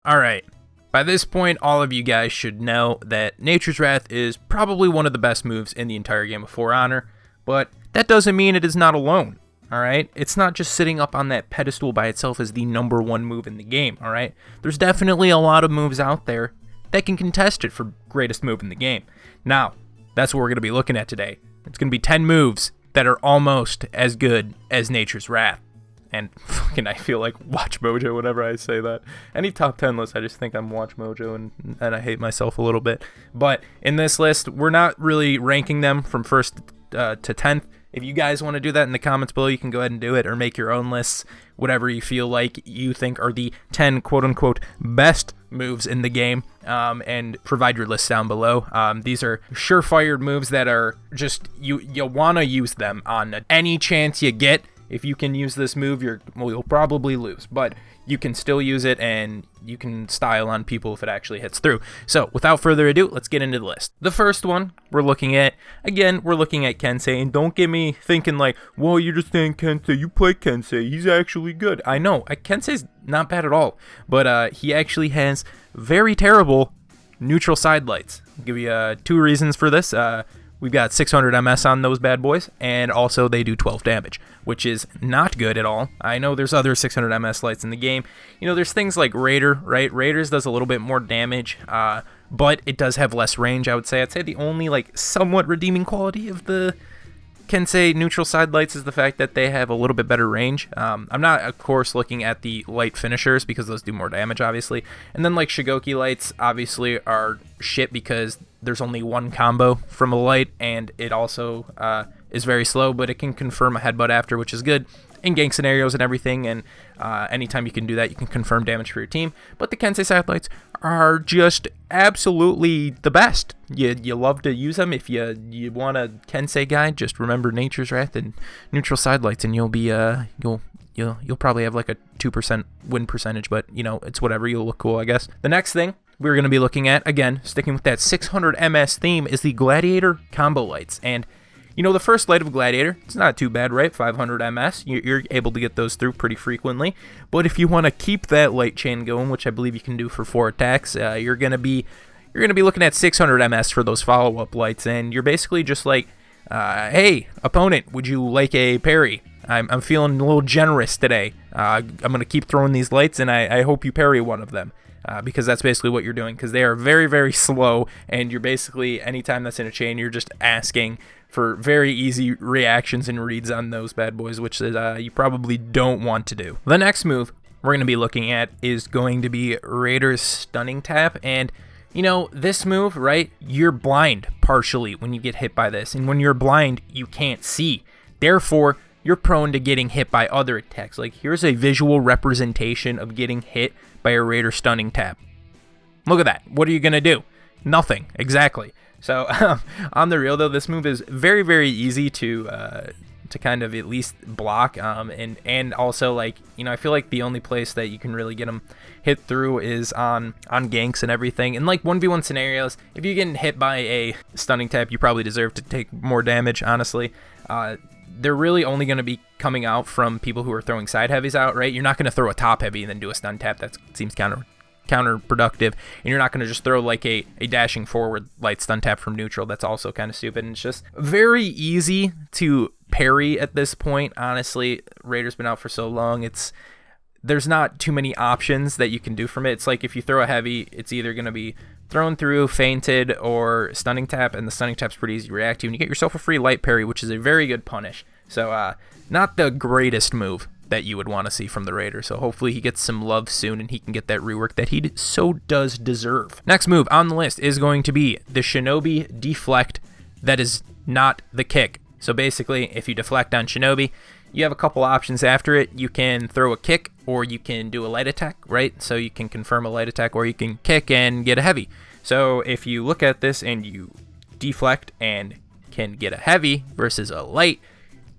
Alright, by this point, all of you guys should know that Nature's Wrath is probably one of the best moves in the entire game of For Honor, but that doesn't mean it is not alone, alright? It's not just sitting up on that pedestal by itself as the #1 move in the game, alright? There's definitely a lot of moves out there that can contest it for greatest move in the game. Now, that's what we're going to be looking at today. It's going to be 10 moves that are almost as good as Nature's Wrath. And fucking, I feel like Watch Mojo whenever I say that. Any top 10 list, I just think I'm Watch Mojo, and I hate myself a little bit. But in this list, we're not really ranking them from 1st to 10th. If you guys want to do that in the comments below, you can go ahead and do it, or make your own lists, whatever you feel like you think are the 10 quote-unquote best moves in the game, and provide your list down below. These are surefire moves that are just, you'll want to use them on any chance you get. If you can use this move, you'll probably lose, but you can still use it, and you can style on people if it actually hits through. So, without further ado, let's get into the list. The first one we're looking at, again, we're looking at Kensei, and don't get me thinking like, well, you're just saying Kensei, you play Kensei, he's actually good. I know, Kensei's not bad at all, but he actually has very terrible neutral side lights. I'll give you 2 reasons for this. We've got 600 MS on those bad boys, and also they do 12 damage, which is not good at all. I know there's other 600 MS lights in the game. You know, there's things like Raider, right? Raiders does a little bit more damage, but it does have less range, I would say. I'd say the only, like, somewhat redeeming quality of the Kensei neutral side lights is the fact that they have a little bit better range. I'm not, of course, looking at the light finishers because those do more damage, obviously. And then, like, Shigoki lights, obviously, are shit because there's only one combo from a light, and it also is very slow, but it can confirm a headbutt after, which is good in gank scenarios and everything, and anytime you can do that, you can confirm damage for your team. But the Kensei satellites are just absolutely the best. You love to use them. If you want a Kensei guy, just remember Nature's Wrath and neutral side lights, and you'll be you'll probably have like a 2% win percentage, but you know, it's whatever. You'll look cool, I guess. The next thing we're going to be looking at, again, sticking with that 600 MS theme, is the Gladiator combo lights. And you know, the first light of Gladiator, it's not too bad, right? 500 MS, you're able to get those through pretty frequently. But if you want to keep that light chain going, which I believe you can do for 4 attacks, you're gonna be looking at 600 MS for those follow-up lights, and you're basically just like, hey, opponent, would you like a parry? I'm feeling a little generous today. I'm gonna keep throwing these lights, and I hope you parry one of them. Because that's basically what you're doing, because they are very, very slow, and you're basically, anytime that's in a chain, you're just asking for very easy reactions and reads on those bad boys, which is, you probably don't want to do. The next move we're going to be looking at is going to be Raider's Stunning Tap, and you know, this move, right, you're blind partially when you get hit by this, and when you're blind, you can't see. Therefore, you're prone to getting hit by other attacks. Like, here's a visual representation of getting hit by a Raider Stunning Tap. Look at that. What are you going to do? Nothing. Exactly. So, on the real, though, this move is very, very easy to kind of at least block, and also, like, you know, I feel like the only place that you can really get them hit through is on ganks and everything. And like 1v1 scenarios, if you're getting hit by a Stunning Tap, you probably deserve to take more damage, honestly. They're really only going to be coming out from people who are throwing side heavies out, right? You're not going to throw a top heavy and then do a stun tap. That seems counterproductive. And you're not going to just throw like a dashing forward light stun tap from neutral. That's also kind of stupid. And it's just very easy to parry at this point. Honestly, Raider's been out for so long. There's not too many options that you can do from it. It's like if you throw a heavy, it's either going to be thrown through, feinted, or stunning tap, and the stunning tap's pretty easy to react to, and you get yourself a free light parry, which is a very good punish. So, not the greatest move that you would want to see from the Raider, so hopefully he gets some love soon and he can get that rework that he so does deserve. Next move on the list is going to be the Shinobi Deflect that is not the kick. So basically, if you deflect on Shinobi, you have a couple options after it. You can throw a kick, or you can do a light attack, right? So you can confirm a light attack, or you can kick and get a heavy. So if you look at this and you deflect and can get a heavy versus a light,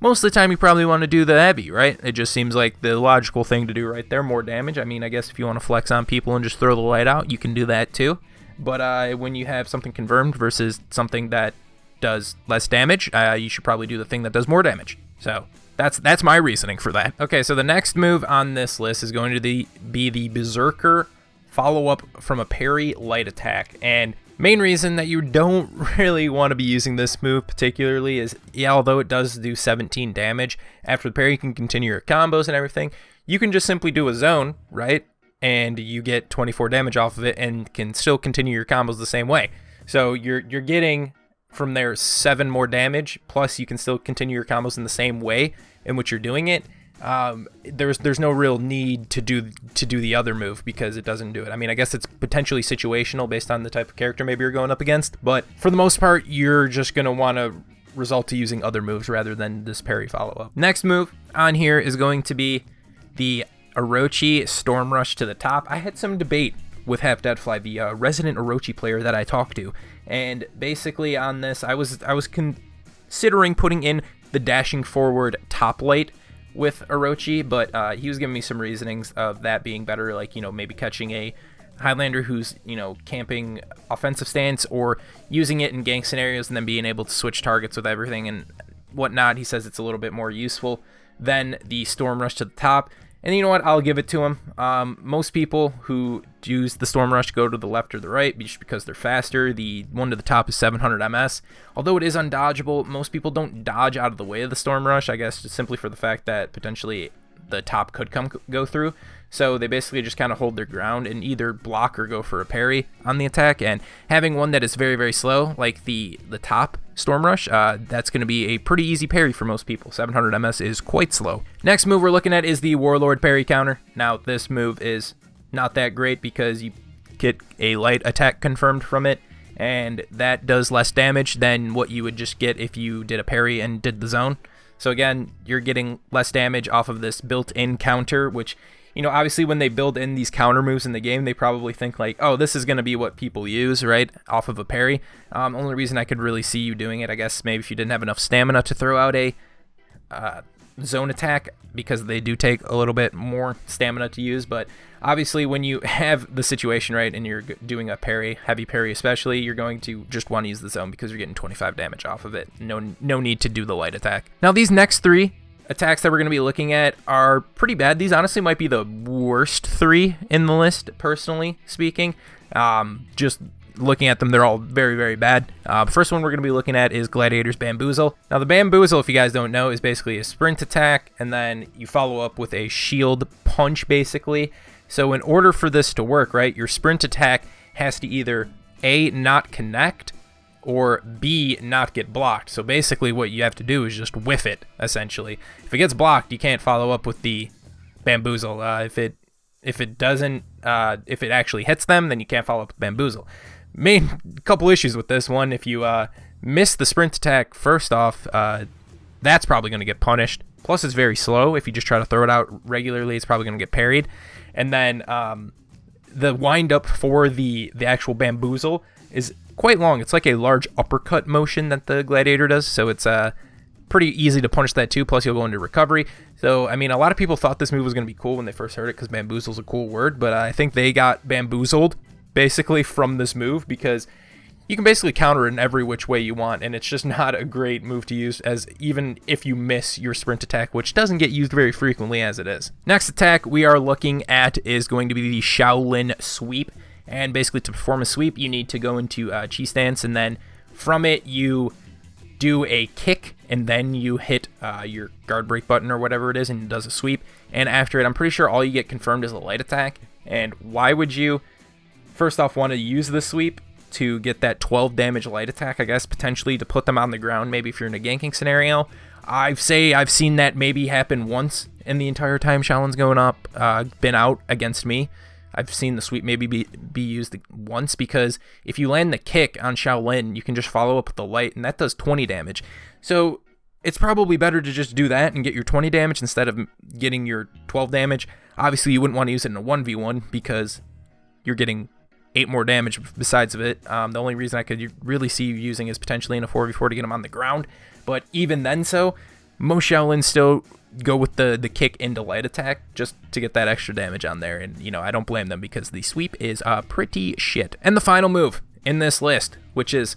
most of the time you probably want to do the heavy, right? It just seems like the logical thing to do right there, more damage. I mean, I guess if you want to flex on people and just throw the light out, you can do that too. But when you have something confirmed versus something that does less damage, you should probably do the thing that does more damage. So that's my reasoning for that. Okay, so the next move on this list is going to be the Berserker follow up from a parry light attack. And main reason that you don't really want to be using this move particularly is, yeah, although it does do 17 damage, after the parry you can continue your combos and everything. You can just simply do a zone, right? And you get 24 damage off of it and can still continue your combos the same way. So you're getting from there 7 more damage, plus you can still continue your combos in the same way in which you're doing it. There's no real need to do the other move because it doesn't do it. I mean, I guess it's potentially situational based on the type of character maybe you're going up against, but for the most part, you're just going to want to resort to using other moves rather than this parry follow-up. Next move on here is going to be the Orochi Storm Rush to the top. I had some debate with Half Dead Fly, the resident Orochi player that I talked to, and basically on this, I was considering putting in the dashing forward top light with Orochi, but he was giving me some reasonings of that being better, like, you know, maybe catching a Highlander who's, you know, camping offensive stance or using it in gank scenarios and then being able to switch targets with everything and whatnot. He says it's a little bit more useful than the Storm Rush to the top. And you know what? I'll give it to him. Most people who use the Storm Rush go to the left or the right just because they're faster. The one to the top is 700 MS. Although it is undodgeable, most people don't dodge out of the way of the Storm Rush, I guess just simply for the fact that potentially the top could go through. So they basically just kind of hold their ground and either block or go for a parry on the attack. And having one that is very, very slow, like the top Storm Rush, that's going to be a pretty easy parry for most people. 700 MS is quite slow. Next move we're looking at is the Warlord parry counter. Now, this move is not that great because you get a light attack confirmed from it, and that does less damage than what you would just get if you did a parry and did the zone. So again, you're getting less damage off of this built-in counter, which, you know, obviously when they build in these counter moves in the game, they probably think like, oh, this is going to be what people use, right, off of a parry. Only reason I could really see you doing it, I guess, maybe if you didn't have enough stamina to throw out a zone attack, because they do take a little bit more stamina to use. But obviously when you have the situation right and you're doing a parry, heavy parry especially, you're going to just want to use the zone because you're getting 25 damage off of it. No need to do the light attack. Now these next 3 attacks that we're going to be looking at are pretty bad. These honestly might be the worst 3 in the list, personally speaking. Just looking at them, they're all very, very bad. First one we're going to be looking at is Gladiator's Bamboozle. Now the Bamboozle, if you guys don't know, is basically a sprint attack, and then you follow up with a shield punch, basically. So in order for this to work, right, your sprint attack has to either A, not connect, or B, not get blocked. So basically what you have to do is just whiff it, essentially. If it gets blocked, you can't follow up with the Bamboozle. If it doesn't, if it actually hits them, then you can't follow up with Bamboozle. Main couple issues with this one: if you miss the sprint attack first off, that's probably going to get punished. Plus, it's very slow. If you just try to throw it out regularly, it's probably going to get parried. And then the wind up for the actual Bamboozle is quite long. It's like a large uppercut motion that the Gladiator does, so it's pretty easy to punish that too. Plus, you'll go into recovery. So, I mean, a lot of people thought this move was going to be cool when they first heard it because Bamboozle's a cool word, but I think they got bamboozled basically from this move because you can basically counter it in every which way you want, and it's just not a great move to use, as even if you miss your sprint attack, which doesn't get used very frequently as it is. Next attack we are looking at is going to be the Shaolin Sweep, and basically to perform a sweep you need to go into chi stance, and then from it you do a kick, and then you hit your guard break button or whatever it is, and it does a sweep. And after it, I'm pretty sure all you get confirmed is a light attack. And why would you first off want to use the sweep? To get that 12 damage light attack, I guess, potentially to put them on the ground, maybe if you're in a ganking scenario. I've seen that maybe happen once in the entire time Shaolin's going up, been out against me. I've seen the sweep maybe be used once, because if you land the kick on Shaolin, you can just follow up with the light, and that does 20 damage. So it's probably better to just do that and get your 20 damage instead of getting your 12 damage. Obviously, you wouldn't want to use it in a 1v1 because you're getting 8 more damage besides of it. The only reason I could really see you using is potentially in a 4v4 to get them on the ground. But even then, most Shaolins still go with the kick into light attack just to get that extra damage on there. And, you know, I don't blame them because the sweep is pretty shit. And the final move in this list, which is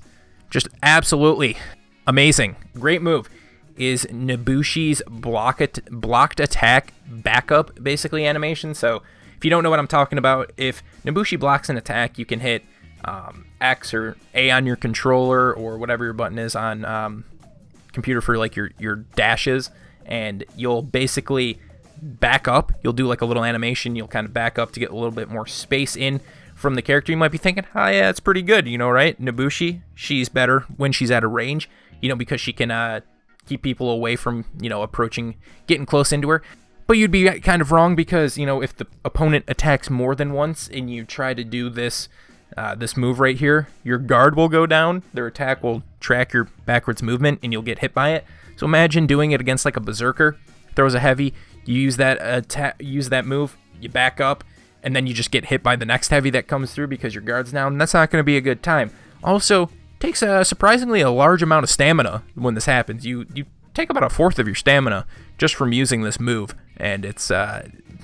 just absolutely amazing, great move, is Nobushi's blocked attack backup, basically, animation. So if If you don't know what I'm talking about, if Nobushi blocks an attack, you can hit X or A on your controller or whatever your button is on computer for like your dashes, and you'll basically back up. You'll do like a little animation. You'll kind of back up to get a little bit more space in from the character. You might be thinking, oh yeah, it's pretty good, you know, right? Nobushi, she's better when she's at a range, you know, because she can keep people away from, you know, approaching, getting close into her. But you'd be kind of wrong because, you know, if the opponent attacks more than once and you try to do this this move right here, your guard will go down, their attack will track your backwards movement, and you'll get hit by it. So imagine doing it against like a berserker, throws a heavy, you use that move, you back up, and then you just get hit by the next heavy that comes through because your guard's down. That's not going to be a good time. Also, takes surprisingly a large amount of stamina when this happens. You take about a fourth of your stamina just from using this move, and it's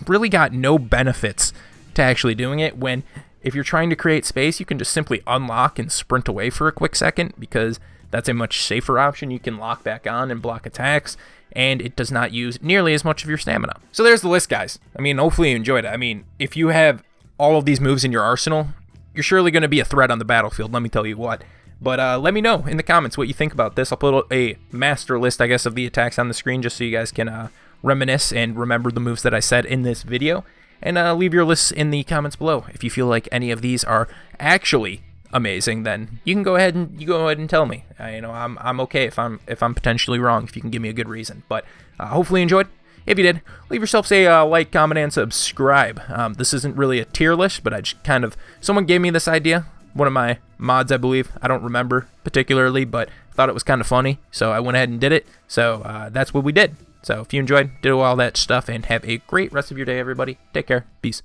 really got no benefits to actually doing it. When if you're trying to create space, you can just simply unlock and sprint away for a quick second, because that's a much safer option. You can lock back on and block attacks, and it does not use nearly as much of your stamina. So there's the list, guys. I mean, hopefully you enjoyed it. I mean, if you have all of these moves in your arsenal, you're surely going to be a threat on the battlefield, let me tell you what. But let me know in the comments what you think about this. I'll put a master list, I guess, of the attacks on the screen just so you guys can reminisce and remember the moves that I said in this video. And leave your lists in the comments below. If you feel like any of these are actually amazing, then you can go ahead and tell me. You know, I'm okay if I'm potentially wrong, if you can give me a good reason. But hopefully you enjoyed. If you did, leave yourself a like, comment, and subscribe. This isn't really a tier list, but I just kind of, someone gave me this idea. One of my mods, I believe. I don't remember particularly, but thought it was kind of funny, so I went ahead and did it. So that's what we did. So if you enjoyed, do all that stuff, and have a great rest of your day, everybody. Take care. Peace.